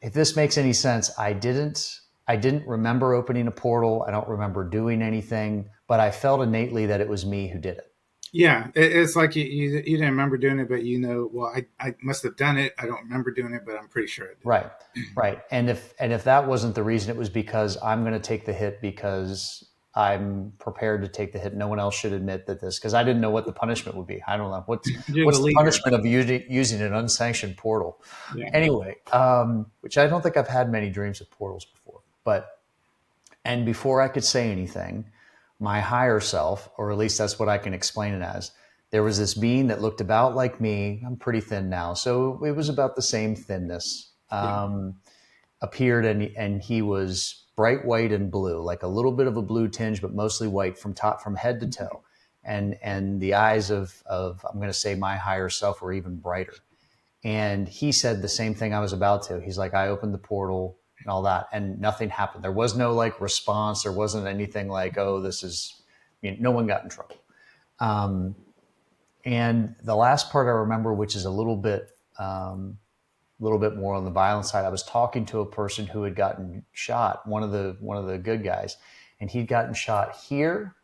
if this makes any sense, I didn't remember opening a portal. I don't remember doing anything, but I felt innately that it was me who did it. Yeah, it's like you didn't remember doing it, but you know, well, I must have done it. I don't remember doing it, but I'm pretty sure I did. Right. Right. And if that wasn't the reason, it was because I'm going to take the hit because I'm prepared to take the hit. No one else should admit that this, because I didn't know what the punishment would be. I don't know You're the what's the leader. punishment of using an unsanctioned portal. Yeah, Anyway, which I don't think I've had many dreams of portals before. And before I could say anything, my higher self, or at least that's what I can explain it as, there was this being that looked about like me. I'm pretty thin now, so it was about the same thinness. yeah. Appeared, and he was bright white and blue, like a little bit of a blue tinge, but mostly white from head to toe. And the eyes of I'm going to say my higher self were even brighter. And he said the same thing I was about to. He's like, I opened the portal and all that, and nothing happened. There was no like response. There wasn't anything like, oh, this is, no one got in trouble. Um, and the last part I remember, which is a little bit more on the violent side, I was talking to a person who had gotten shot, one of the good guys, and he'd gotten shot here,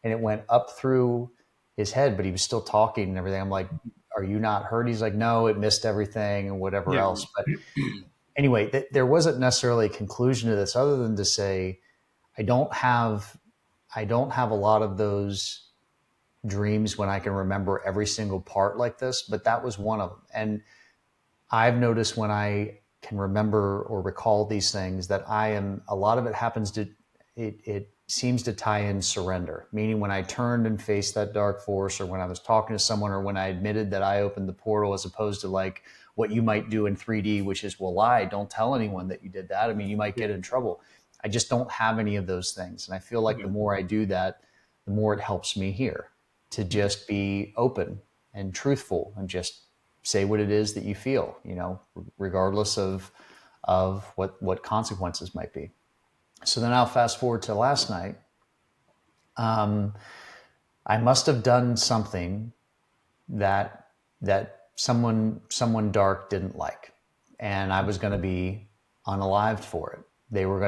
and it went up through his head, but he was still talking and everything. I'm like, are you not hurt? He's like, no, it missed everything and whatever Yeah. else. But anyway, there wasn't necessarily a conclusion to this other than to say, I don't have I don't have a lot of those dreams when I can remember every single part like this, but that was one of them. And I've noticed when I can remember or recall these things that a lot of it happens it seems to tie in surrender, meaning when I turned and faced that dark force, or when I was talking to someone, or when I admitted that I opened the portal, as opposed to like what you might do in 3D, which is, well, lie, don't tell anyone that you did that. I mean, you might get in trouble. I just don't have any of those things. And I feel like Yeah. the more I do that, the more it helps me here to just be open and truthful and just say what it is that you feel, regardless of what consequences might be. So then I'll fast forward to last night. Um, I must have done something that someone dark didn't like, and I was going to be unalived for it. They were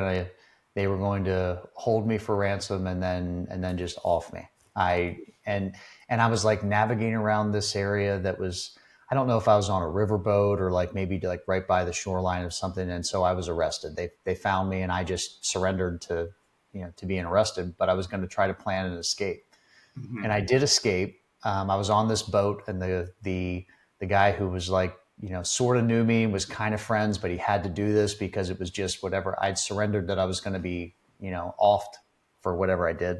going to hold me for ransom, and then just off me. I and and I was like navigating around this area that was, I don't know if I was on a riverboat or like maybe like right by the shoreline of something, and so I was arrested. They found me, and I just surrendered to being arrested. But I was going to try to plan an escape, and Mhm. I did escape. I was on this boat, and the guy who was like, sort of knew me, was kind of friends, but he had to do this because it was just whatever. I'd surrendered that I was going to be, offed for whatever I did.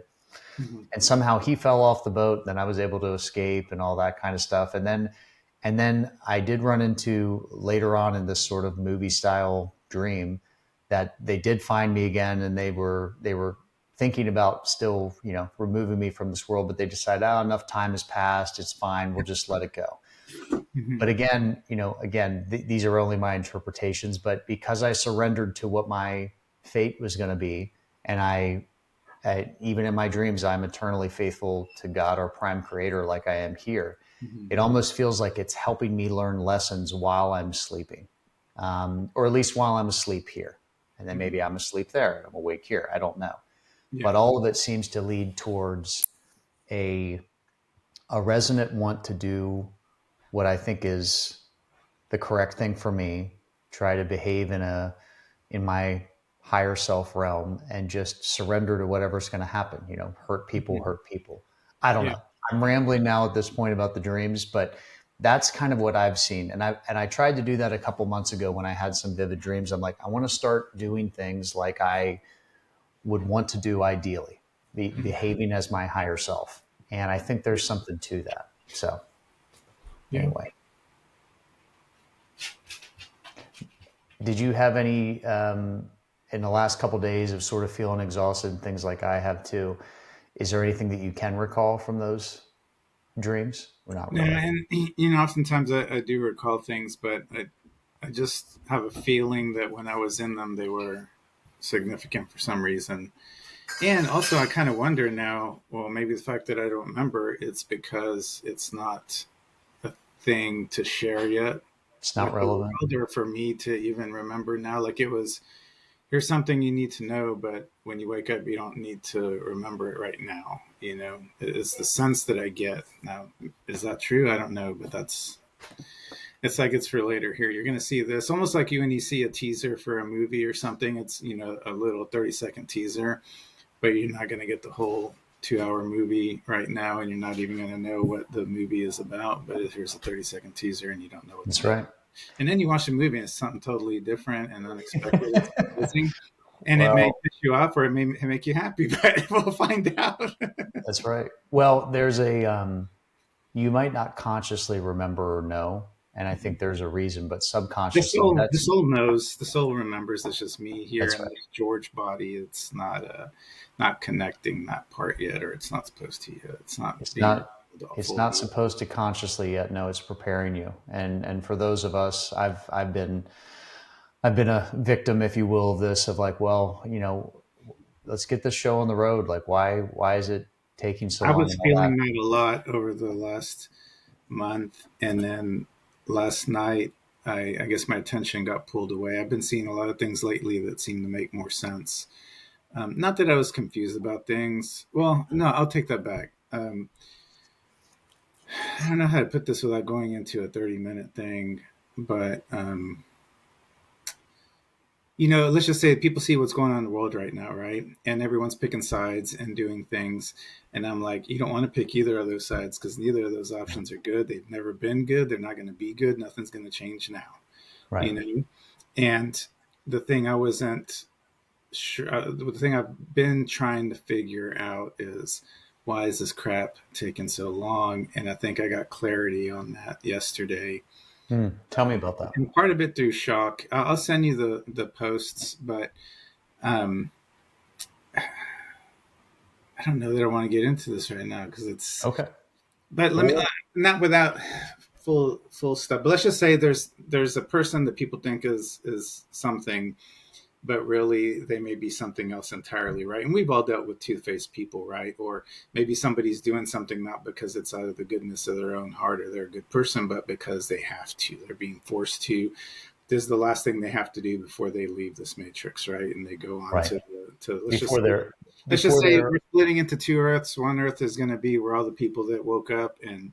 Mhm. And somehow he fell off the boat. Then I was able to escape and all that kind of stuff. And then I did run into later on in this sort of movie style dream that they did find me again, and they were thinking about still, removing me from this world, but they decided, oh, enough time has passed, it's fine, we'll just let it go. Mhm. But again, these are only my interpretations, but because I surrendered to what my fate was going to be, and even in my dreams, I'm eternally faithful to God, our prime creator, like I am here. Mhm. It almost feels like it's helping me learn lessons while I'm sleeping, or at least while I'm asleep here. And then Mhm. maybe I'm asleep there and I'm awake here. I don't know. Yeah. But all of it seems to lead towards a, a resonant want to do what I think is the correct thing for me, try to behave in my higher self realm, and just surrender to whatever's going to happen. Mhm. Hurt people. I don't Yeah. know. I'm rambling now at this point about the dreams, but that's kind of what I've seen. And I tried to do that a couple months ago when I had some vivid dreams. I'm like, I want to start doing things like I would want to do ideally, behaving as my higher self. And I think there's something to that. So Yeah. anyway, did you have any in the last couple of days of sort of feeling exhausted and things like I have too? Is there anything that you can recall from those dreams, or not No, really? and oftentimes I do recall things, but I just have a feeling that when I was in them, they were significant for some reason. And also, I kind of wonder now, well, maybe the fact that I don't remember, it's because it's not a thing to share yet It's not with the relevant. world, or for me to even remember now. Like, it was, here's something you need to know, but when you wake up, you don't need to remember it right now. It's the sense that I get. Now, is that true? I don't know, but it's like it's for later. Here, you're going to see this, almost like you when you see a teaser for a movie or something. It's, a little 30-second teaser, but you're not going to get the whole 2 hour movie right now, and you're not even going to know what the movie is about. But here's a 30-second teaser, and you don't know what's That's going right. on. And then you watch the movie, and it's something totally different and unexpected and surprising. And it may Well, piss you off, or it may make you happy, but we'll find out. that's right. Well, there's a you might not consciously remember or know, and I think there's a reason, but the subconsciously, soul, the that's soul knows. The soul remembers. It's just me here that's in right. this George body. It's not connecting that part yet, or it's not supposed to yet. It's not It's being not it's fully. not supposed to consciously yet. No, it's preparing you. And for those of us, I've been a victim, if you will, of this, of like, well, let's get this show on the road. Like, why is it taking so I long was and all feeling that? that a lot over the last month, and then last night, I guess my attention got pulled away. I've been seeing a lot of things lately that seem to make more sense. Not that I was confused about things. Well, no, I'll take that back. I don't know how to put this without going into a 30-minute thing, but let's just say people see what's going on in the world right now, right? And everyone's picking sides and doing things. And I'm like, you don't want to pick either of those sides, because neither of those options are good. They've never been good. They're not going to be good. Nothing's going to change now, Right. you know? And the thing I wasn't sure, the thing I've been trying to figure out is, why is this crap taking so long? And I think I got clarity on that yesterday. Tell me about that. And part of it through shock. I'll send you the posts, but um, I don't know that I want to get into this right now because it's. Okay. But let me Well, not without full stuff. But let's just say there's a person that people think is something, but really they may be something else entirely, right? And we've all dealt with two-faced people, right? Or maybe somebody's doing something not because it's out of the goodness of their own heart or they're a good person, but because they have to. They're being forced to. This is the last thing they have to do before they leave this matrix, right? And they go on right. to Before they're let's just before say they're we're splitting into two Earths. One Earth is going to be where all the people that woke up and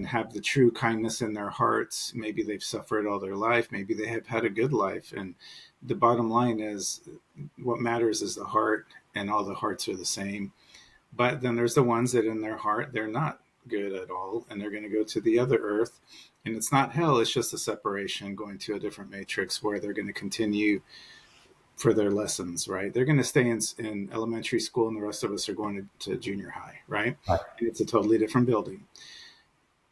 have the true kindness in their hearts. Maybe they've suffered all their life. Maybe they have had a good life. And the bottom line is, what matters is the heart, and all the hearts are the same. But then there's the ones that in their heart, they're not good at all, and they're going to go to the other earth. And it's not hell, it's just a separation, going to a different matrix where they're going to continue for their lessons, right? They're going to stay in elementary school, and the rest of us are going to junior high, right? right. And it's a totally different building.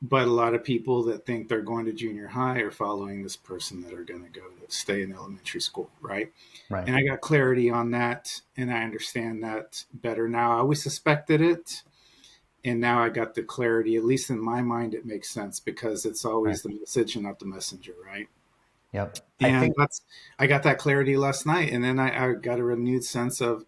But a lot of people that think they're going to junior high are following this person that are going to go to stay in elementary school, right? Right. And I got clarity on that, and I understand that better now. I always suspected it, and now I got the clarity. At least in my mind, it makes sense because it's Right. always the message and not the messenger, right? Yep. I And think I got that clarity last night, and then I got a renewed sense of,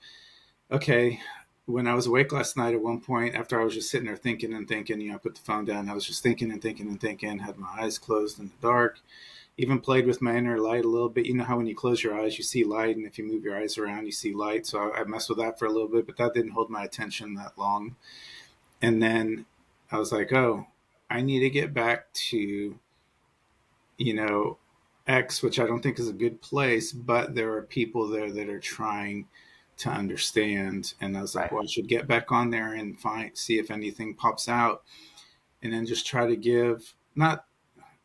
okay, when I was awake last night, at one point, after I was just sitting there thinking and thinking, I put the phone down. I was just thinking and thinking and thinking, had my eyes closed in the dark, even played with my inner light a little bit. You know how when you close your eyes, you see light, and if you move your eyes around, you see light. So I messed with that for a little bit, but that didn't hold my attention that long. And then I was like, oh, I need to get back to, you know, X, which I don't think is a good place, but there are people there that are trying to understand. And I was like, right. well, I should get back on there and see if anything pops out, and then just try to give not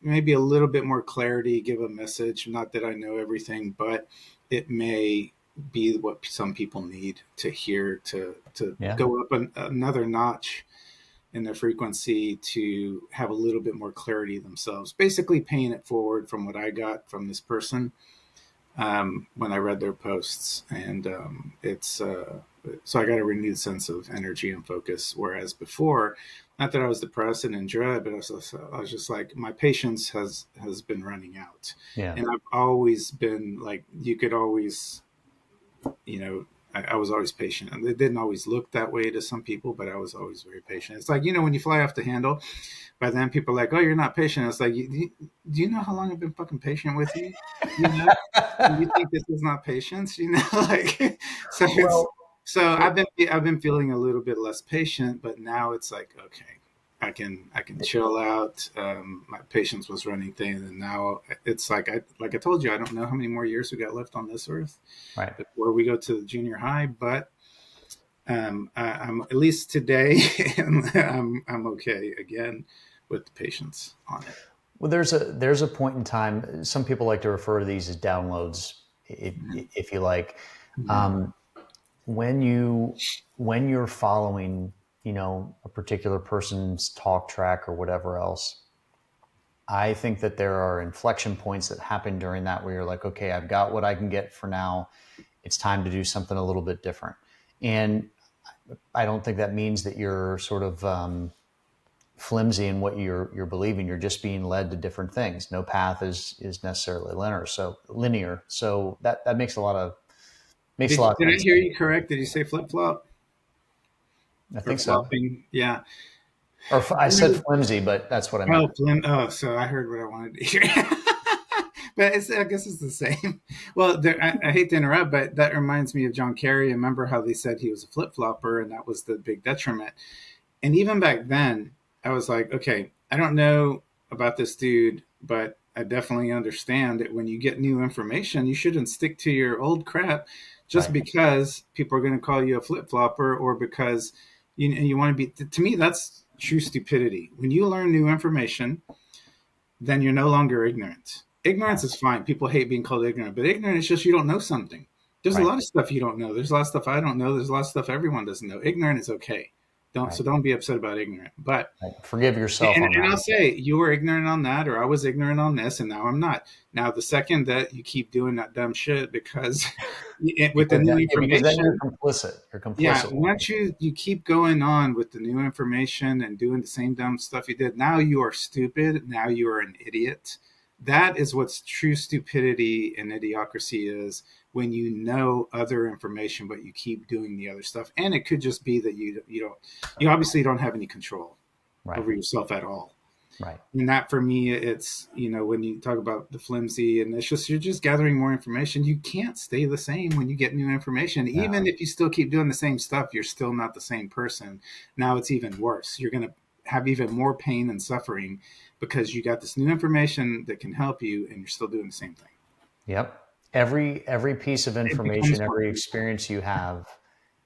maybe a little bit more clarity, give a message. Not that I know everything, but it may be what some people need to hear to Yeah. go up another notch in their frequency, to have a little bit more clarity themselves. Basically, paying it forward from what I got from this person when I read their posts, and it's so I got a renewed sense of energy and focus. Whereas before, not that I was depressed and in dread, but I was just like, my patience has been running out, Yeah. and I've always been like, you could always, you know. I was always patient, and it didn't always look that way to some people, but I was always very patient. It's like, when you fly off the handle, by then people are like, "Oh, you're not patient." It's like, do you know how long I've been fucking patient with you? You know, you think this is not patience? Like, so it's Well, so I've been feeling a little bit less patient, but now it's like, okay, I can chill out. My patience was running thin, and now it's like I told you, I don't know how many more years we got left on this earth right. before we go to the junior high, but I'm at least today, I'm okay again with the patience on it. Well, there's a point in time. Some people like to refer to these as downloads, Mhm. if you like. Mhm. Um, when you when you're following, a particular person's talk track or whatever else, I think that there are inflection points that happen during that where you're like, okay, I've got what I can get for now. It's time to do something a little bit different. And I don't think that means that you're sort of flimsy in what you're believing. You're just being led to different things. No path is necessarily linear. So that makes a lot of Did I sense hear to me. you correct? Did you say flip flop I or think so. flopping? Yeah. Or I said flimsy, but that's what I meant. Oh, so I heard what I wanted to hear. But I guess it's the same. Well, I hate to interrupt, but that reminds me of John Kerry. Remember how they said he was a flip flopper, and that was the big detriment. And even back then, I was like, okay, I don't know about this dude, but I definitely understand that when you get new information, you shouldn't stick to your old crap just Right. because people are going to call you a flip flopper or because you want to be. To me, that's true stupidity. When you learn new information, then you're no longer ignorant. Ignorance is fine. People hate being called ignorant, but ignorant is just you don't know something. There's a Right. lot of stuff you don't know. There's a lot of stuff I don't know. There's a lot of stuff everyone doesn't know. Ignorant is okay. Right. Don't be upset about ignorant. But Right. Forgive yourself on and that. I'll say you were ignorant on that, or I was ignorant on this, and now I'm not. Now the second that you keep doing that dumb shit because with the Because new then you're information, complicit. You're yeah, complicit. once you keep going on with the new information and doing the same dumb stuff you did, now you are stupid. Now you are an idiot. That is what's true stupidity and idiocracy is when you know other information, but you keep doing the other stuff. And it could just be that you obviously don't have any control Right. over yourself at all. Right. And that for me, it's, when you talk about the flimsy and it's just, you're just gathering more information. You can't stay the same when you get new information. No. Even if you still keep doing the same stuff, you're still not the same person. Now it's even worse. You're going to have even more pain and suffering because you got this new information that can help you and you're still doing the same thing. Yep. Every piece of It becomes information, more every painful. experience you have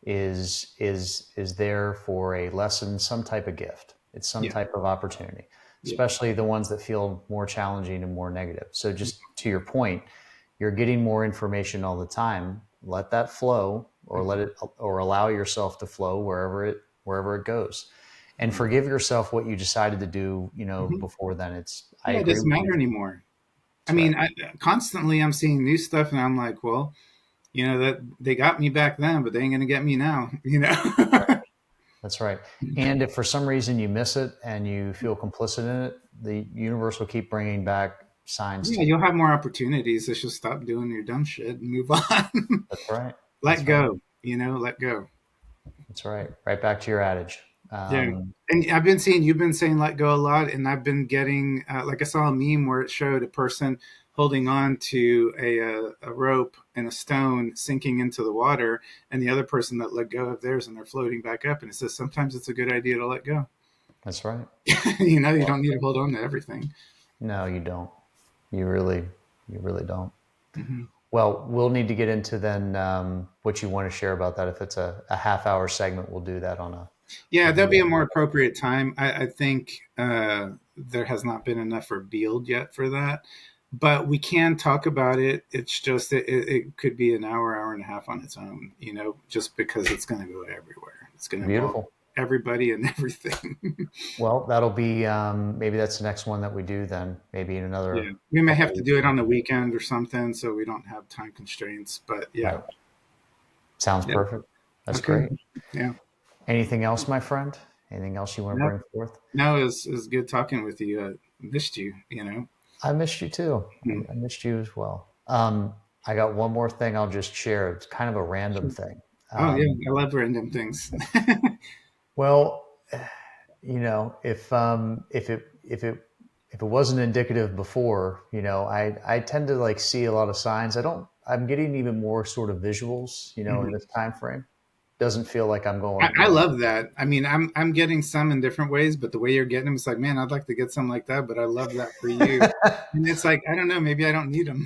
is there for a lesson, some type of gift. It's some Yeah. type of opportunity, Yeah. especially the ones that feel more challenging and more negative. So just to your point, you're getting more information all the time. Let that flow or let Mhm. it or allow yourself to flow wherever it goes. And forgive yourself what you decided to do, Mhm. before then. I Yeah, it agree doesn't with you. matter anymore. I That's right. mean, constantly I'm seeing new stuff and I'm like, well, that they got me back then, but they ain't gonna get me now. That's right. And if for some reason you miss it and you feel complicit in it, the universe will keep bringing back signs Yeah, to you. you'll have more opportunities. Let's just stop doing your dumb shit and move on. That's right. Let That's right. go. Let go. That's right. Right back to your adage. Yeah. And I've been seeing you've been saying let go a lot, and I've been getting like I saw a meme where it showed a person holding on to a rope and a stone sinking into the water, and the other person that let go of theirs and they're floating back up. And it says sometimes it's a good idea to let go. That's right. You Well, don't need to hold on to everything. no, you don't. You really don't. Hmm. Well, we'll need to get into then what you want to share about that. If it's a half hour segment, we'll do that Yeah, on there'll be a more a appropriate time. I think there has not been enough revealed yet for that, but we can talk about it. It's just it could be an hour and a half on its own, just because it's going to go everywhere. It's going to involve beautiful. everybody and everything. Well, that'll be maybe that's the next one that we do then. Maybe in another Yeah, we may couple have of to weeks. do it on the weekend or something, so we don't have time constraints. But yeah, Right. Sounds yeah, perfect. That's okay, great. yeah. Anything else, my friend? Anything else you want to No, bring forth? no, it was good talking with you. Missed you, I missed you too. I missed you as well. I got one more thing I'll just share. It's kind of a random thing. Oh yeah, I love random things. Well, if it wasn't indicative before, I tend to like see a lot of signs. I'm getting even more sort of visuals, in Mhm. this time frame. Doesn't feel like I'm I going. love that. I mean, I'm getting some in different ways, but the way you're getting them, it's like, man, I'd like to get some like that. But I love that for you. And it's like, I don't know, maybe I don't need them.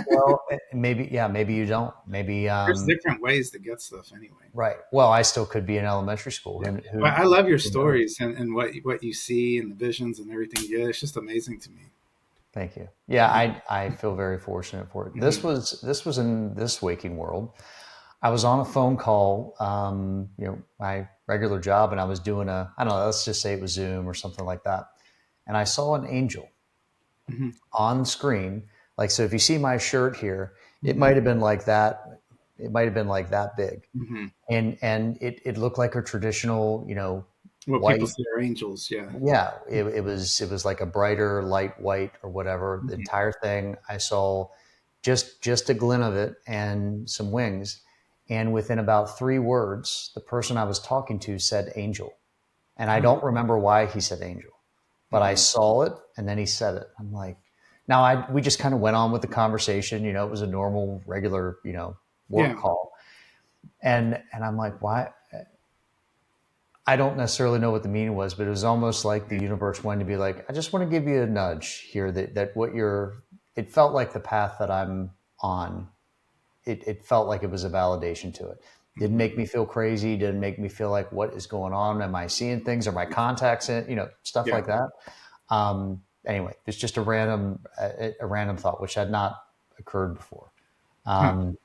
Well, maybe, yeah, maybe you don't. Maybe, There's different ways to get stuff anyway. right. Well, I still could be in elementary school. Yeah. Who But I love your who knows? stories and what you see and the visions and everything. Yeah, it's just amazing to me. Thank you. Yeah, Yeah. I feel very fortunate for it. Mhm. This was in this waking world. I was on a phone call, my regular job, and I was doing I don't know, let's just say it was Zoom or something like that. And I saw an angel Mhm. on screen. Like, so if you see my shirt here, it Mhm. might have been like that. It might have been like that big. Mhm. And it looked like a traditional, What people white. say are angels. Yeah. Yeah, it was like a brighter light white or whatever. The Mhm. entire thing I saw just a glint of it and some wings. And within about 3 words, the person I was talking to said angel. And I Oh. don't remember why he said angel, but I Mhm. saw it and then he said it. I'm like, we just kind of went on with the conversation. It was a normal, regular, work Yeah. call. And I'm like, why? I don't necessarily know what the meaning was, but it was almost like the universe wanted to be like, I just want to give you a nudge here that what it felt like the path that I'm on. It felt like it was a validation to it. Didn't Mhm. make me feel crazy. Didn't make me feel like, what is going on? Am I seeing things? Are my contacts in, stuff Yeah. like that. Anyway, it's just a random thought, which had not occurred before. Huh. Um,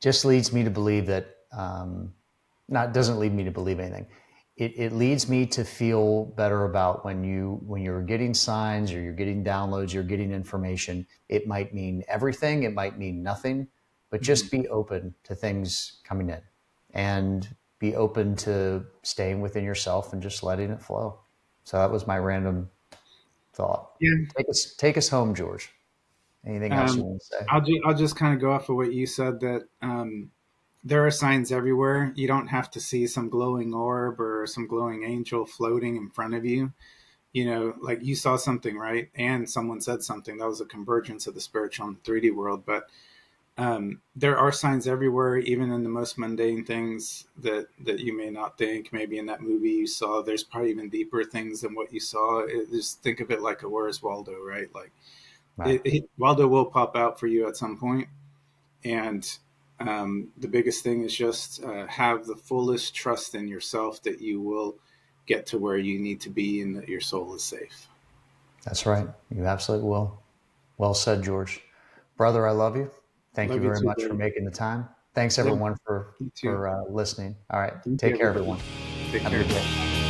just leads me to believe that not doesn't lead me to believe anything. It leads me to feel better about when you're getting signs or you're getting downloads, you're getting information. It might mean everything, it might mean nothing, but Mhm. just be open to things coming in and be open to staying within yourself and just letting it flow. So that was my random thought. Yeah. Take us home, George. Anything else you Um, want to say? I'll just kind of go off of what you said that there are signs everywhere. You don't have to see some glowing orb or some glowing angel floating in front of you. You know, like you saw something, right? And someone said something. That was a convergence of the spiritual and 3D world. But there are signs everywhere, even in the most mundane things that you may not think. Maybe in that movie you saw, there's probably even deeper things than what you saw. Just think of it like a Where's Waldo, right? Like Right. Waldo will pop out for you at some point, and the biggest thing is just have the fullest trust in yourself that you will get to where you need to be and that your soul is safe. That's right. You absolutely will. Well said, George. Brother, I love you. Thank you Love you very too, much for buddy. making the time. Thanks, Yeah, everyone, you too. for listening. All right. Thank you, Take care, everybody. everyone. Take Have a care. good day.